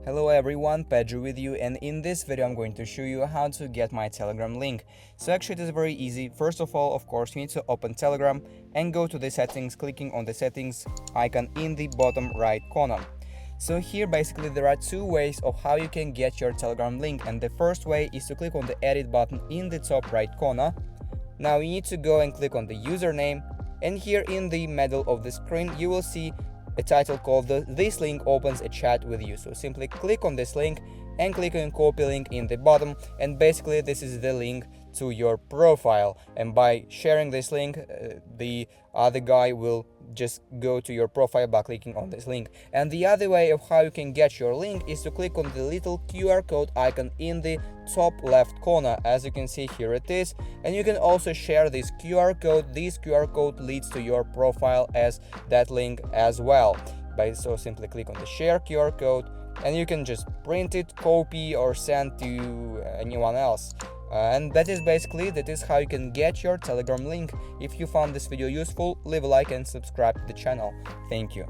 Hello everyone, Pedro with you, and in this video I'm going to show you how to get my Telegram link. So actually it is very easy. First of all, of course, you need to open Telegram and go to the settings, clicking on the settings icon in the bottom right corner. So here basically there are two ways of how you can get your Telegram link, and the first way is to click on the edit button in the top right corner. Now you need to go and click on the username, and here in the middle of the screen you will see a title called "This link opens a chat with you." So simply click on this link and click on copy link in the bottom, and basically this is the link to your profile, and by sharing this link the other guy will just go to your profile by clicking on this link. And the other way of how you can get your link is to click on the little QR code icon in the top left corner. As you can see, here it is, and you can also share this QR code. This QR code leads to your profile as that link as well. So simply click on the share QR code, and you can just print it, copy, or send to anyone else. And that is how you can get your Telegram link. If you found this video useful, leave a like and subscribe to the channel. Thank you.